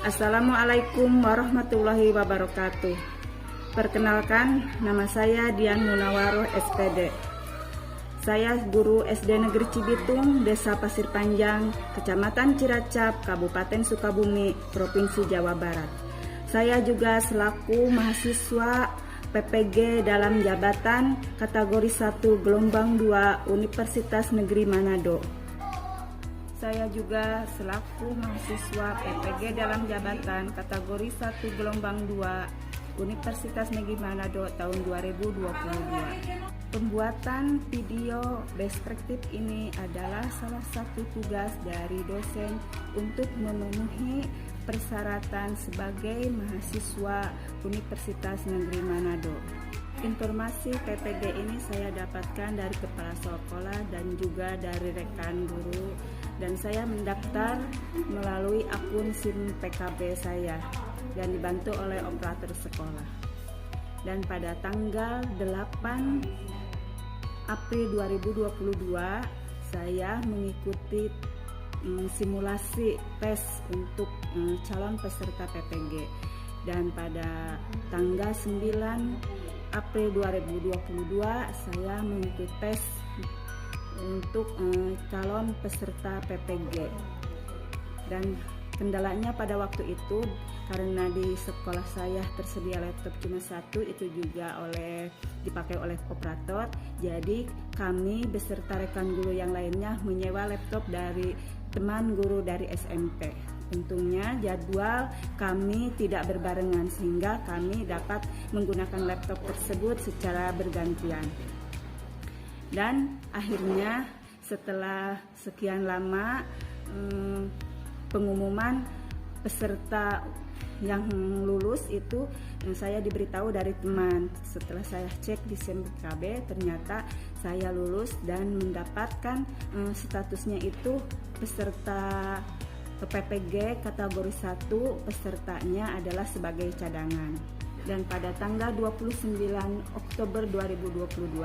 Assalamualaikum warahmatullahi wabarakatuh. Perkenalkan, nama saya Dian Munawaroh SPD. Saya guru SD Negeri Cibitung, Desa Pasir Panjang, Kecamatan Ciracap, Kabupaten Sukabumi, Provinsi Jawa Barat. Saya juga selaku mahasiswa PPG dalam jabatan kategori 1 gelombang 2 Universitas Negeri Manado. Saya juga selaku mahasiswa PPG dalam jabatan kategori 1 gelombang 2 Universitas Negeri Manado tahun 2022. Pembuatan video deskriptif ini adalah salah satu tugas dari dosen untuk memenuhi persyaratan sebagai mahasiswa Universitas Negeri Manado. Informasi PPG ini saya dapatkan dari kepala sekolah dan juga dari rekan guru, dan saya mendaftar melalui akun SIM PKB saya dan dibantu oleh operator sekolah. Dan pada tanggal 8 April 2022 saya mengikuti simulasi tes untuk calon peserta PPG, dan pada tanggal 9 April 2022 saya mengikuti tes untuk calon peserta PPG. Dan kendalanya pada waktu itu karena di sekolah saya tersedia laptop cuma satu, itu juga dipakai oleh operator. Jadi kami beserta rekan guru yang lainnya menyewa laptop dari teman guru dari SMP. Tentunya jadwal kami tidak berbarengan sehingga kami dapat menggunakan laptop tersebut secara bergantian. Dan akhirnya setelah sekian lama pengumuman peserta yang lulus itu saya diberitahu dari teman. Setelah saya cek di SMPKB, ternyata saya lulus dan mendapatkan statusnya itu peserta PPG kategori 1, pesertanya adalah sebagai cadangan. Dan pada tanggal 29 Oktober 2022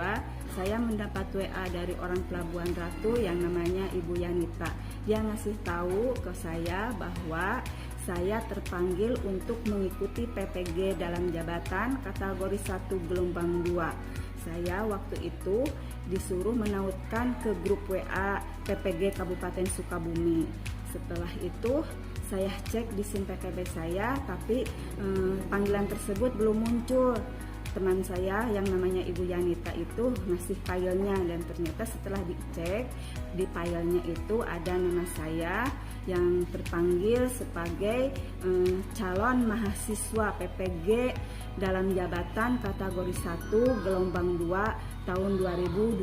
saya mendapat WA dari orang Pelabuhan Ratu yang namanya Ibu Yanita. Dia ngasih tahu ke saya bahwa saya terpanggil untuk mengikuti PPG dalam jabatan kategori 1 gelombang 2. Saya waktu itu disuruh menautkan ke grup WA PPG Kabupaten Sukabumi. Setelah itu saya cek di SIM PKB saya, tapi panggilan tersebut belum muncul. Teman saya yang namanya Ibu Yanita itu ngasih filenya, dan ternyata setelah dicek di filenya itu ada nama saya yang terpanggil sebagai calon mahasiswa PPG dalam jabatan kategori 1 gelombang 2 tahun 2022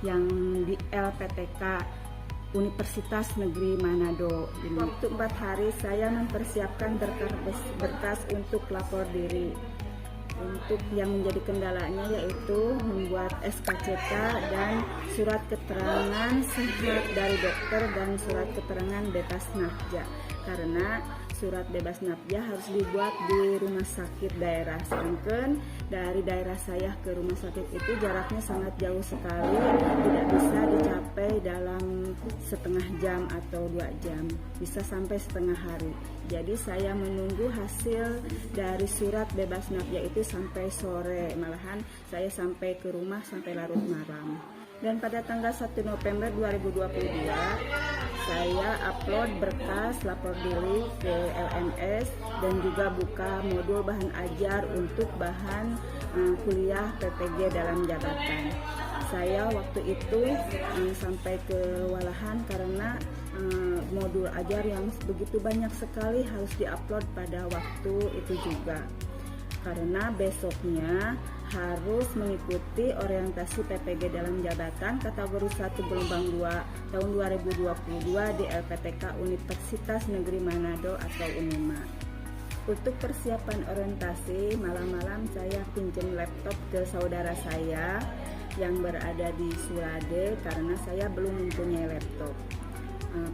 yang di LPTK Universitas Negeri Manado. Waktu 4 hari saya mempersiapkan berkas untuk lapor diri. Untuk yang menjadi kendalanya yaitu membuat SKCK dan surat keterangan sehat dari dokter dan surat keterangan bebas nafkah, karena surat bebas nafkah harus dibuat di rumah sakit daerah. Sedangkan dari daerah saya ke rumah sakit itu jaraknya sangat jauh sekali, tidak bisa dicapai dalam setengah jam atau 2 jam, bisa sampai setengah hari. Jadi saya menunggu hasil dari surat bebas nafkah itu sampai sore, malahan saya sampai ke rumah sampai larut malam. Dan pada tanggal 1 November 2022 saya upload berkas lapor diri ke LMS dan juga buka modul bahan ajar untuk bahan kuliah PPG dalam jabatan. Saya waktu itu sampai kewalahan karena modul ajar yang begitu banyak sekali harus diupload pada waktu itu juga. Karena besoknya harus mengikuti orientasi PPG dalam jabatan kategori 1 gelombang 2 tahun 2022 di LPTK Universitas Negeri Manado atau UNIMA. Untuk persiapan orientasi, malam-malam saya pinjam laptop ke saudara saya yang berada di Sulade karena saya belum mempunyai laptop.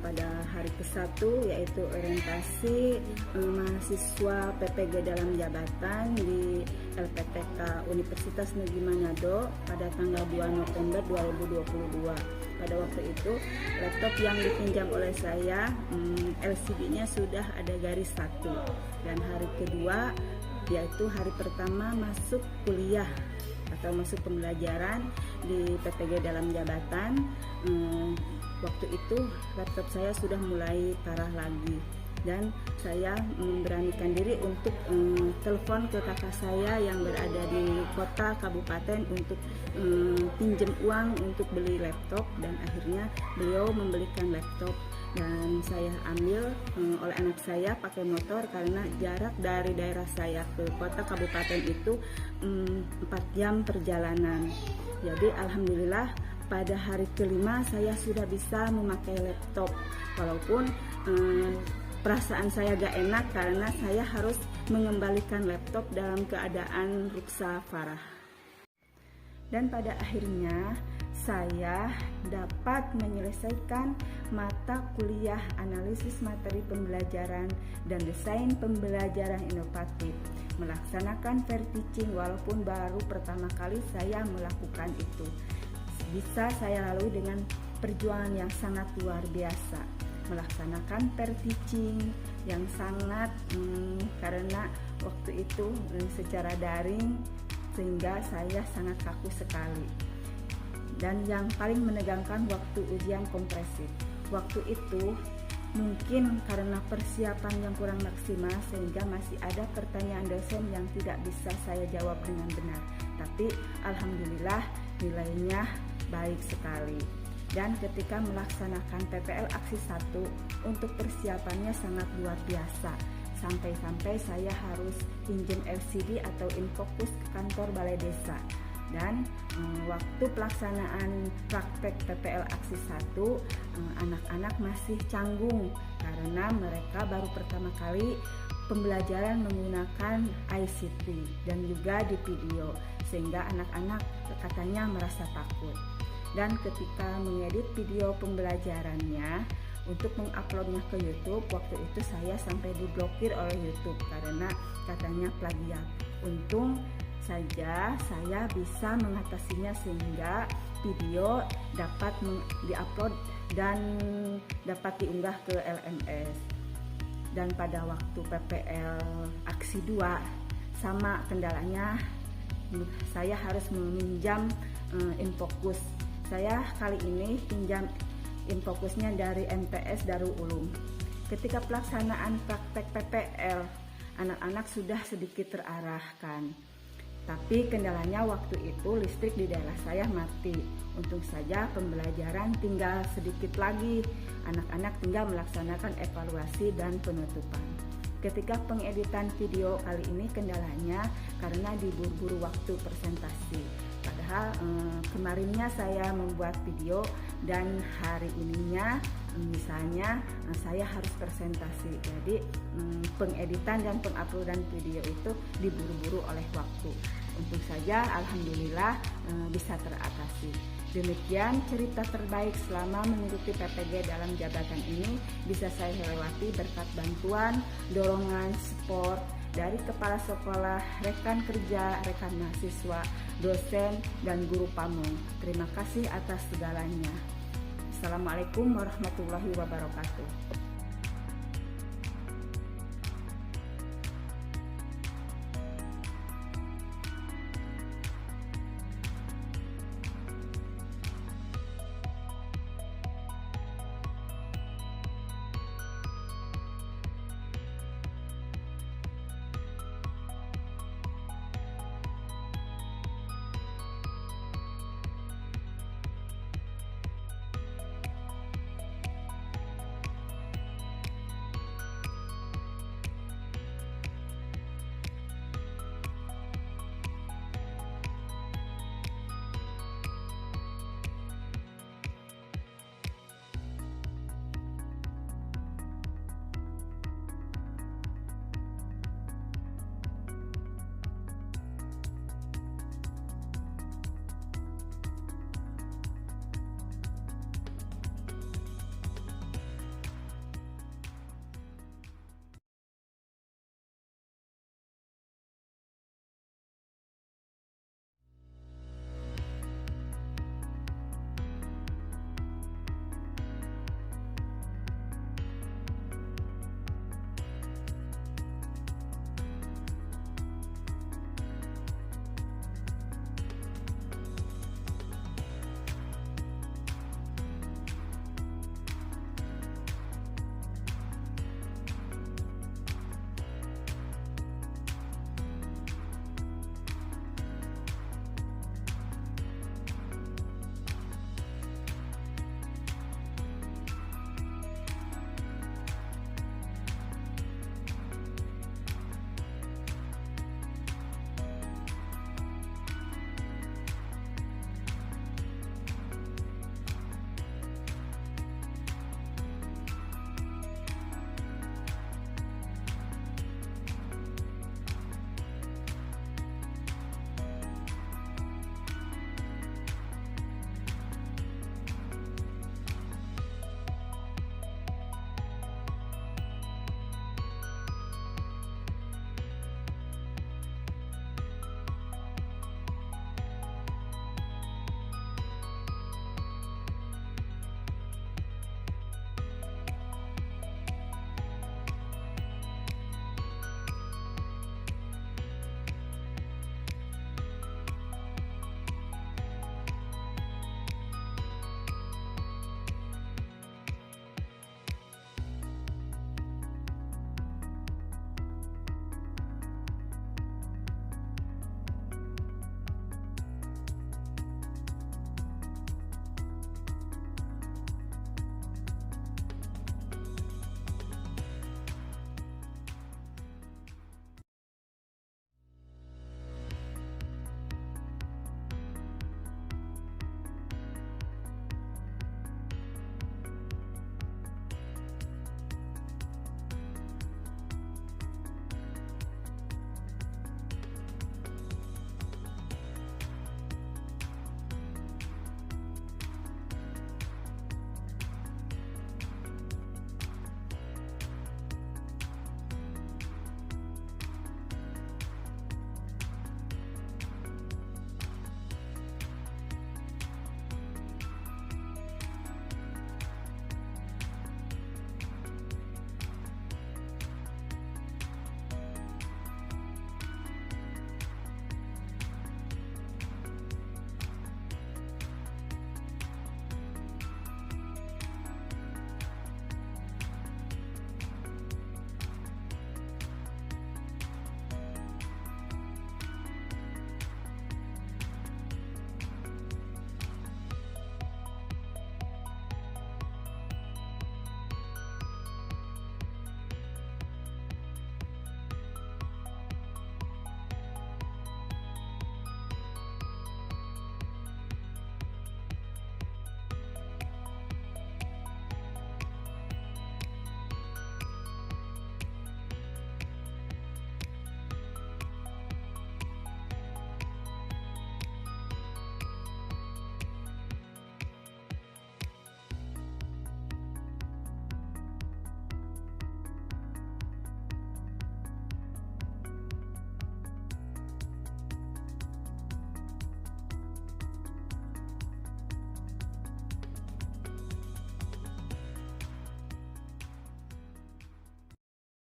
pada hari ke-1 yaitu orientasi mahasiswa PPG dalam jabatan di LPTK Universitas Negeri Manado pada tanggal 2 November 2022. Pada waktu itu laptop yang dipinjam oleh saya LCD-nya sudah ada garis 1, dan hari kedua yaitu hari pertama masuk kuliah atau masuk pembelajaran di PPG dalam jabatan. Waktu itu laptop saya sudah mulai parah lagi, dan saya memberanikan diri untuk telepon ke kakak saya yang berada di kota kabupaten untuk pinjam uang untuk beli laptop, dan akhirnya beliau membelikan laptop dan saya ambil oleh anak saya pakai motor karena jarak dari daerah saya ke kota kabupaten itu 4 jam perjalanan. Jadi alhamdulillah pada hari kelima saya sudah bisa memakai laptop, walaupun perasaan saya gak enak karena saya harus mengembalikan laptop dalam keadaan ruksa parah. Dan pada akhirnya saya dapat menyelesaikan mata kuliah analisis materi pembelajaran dan desain pembelajaran inovatif, melaksanakan fair teaching walaupun baru pertama kali saya melakukan itu. Bisa saya lalui dengan perjuangan yang sangat luar biasa, melaksanakan pair teaching yang sangat karena waktu itu secara daring sehingga saya sangat kaku sekali. Dan yang paling menegangkan waktu ujian komprehensif. Waktu itu mungkin karena persiapan yang kurang maksimal sehingga masih ada pertanyaan dosen yang tidak bisa saya jawab dengan benar. Tapi alhamdulillah nilainya baik sekali. Dan ketika melaksanakan PPL aksi 1 untuk persiapannya sangat luar biasa. Sampai-sampai saya harus pinjam LCD atau infocus ke kantor balai desa. Dan waktu pelaksanaan praktek PPL aksi 1 anak-anak masih canggung karena mereka baru pertama kali pembelajaran menggunakan ICT dan juga di video, sehingga anak-anak katanya merasa takut. Dan ketika mengedit video pembelajarannya untuk menguploadnya ke YouTube, waktu itu saya sampai diblokir oleh YouTube karena katanya plagiat. Untung saja saya bisa mengatasinya sehingga video dapat diupload dan dapat diunggah ke LMS. Dan pada waktu PPL aksi 2 sama kendalanya, saya harus meminjam infocus. Saya kali ini pinjam infokusnya dari MTS Darul Ulum. Ketika pelaksanaan praktek PPL, anak-anak sudah sedikit terarahkan. Tapi kendalanya waktu itu listrik di daerah saya mati. Untung saja pembelajaran tinggal sedikit lagi. Anak-anak tinggal melaksanakan evaluasi dan penutupan. Ketika pengeditan video kali ini kendalanya karena diburu-buru waktu presentasi. Padahal kemarinnya saya membuat video dan hari ininya misalnya saya harus presentasi. Jadi pengeditan dan penguploadan video itu diburu-buru oleh waktu. Untung saja alhamdulillah bisa teratasi. Demikian cerita terbaik selama mengikuti PPG dalam jabatan ini bisa saya lewati berkat bantuan, dorongan, support dari kepala sekolah, rekan kerja, rekan mahasiswa, dosen, dan guru pamong. Terima kasih atas segalanya. Assalamualaikum warahmatullahi wabarakatuh.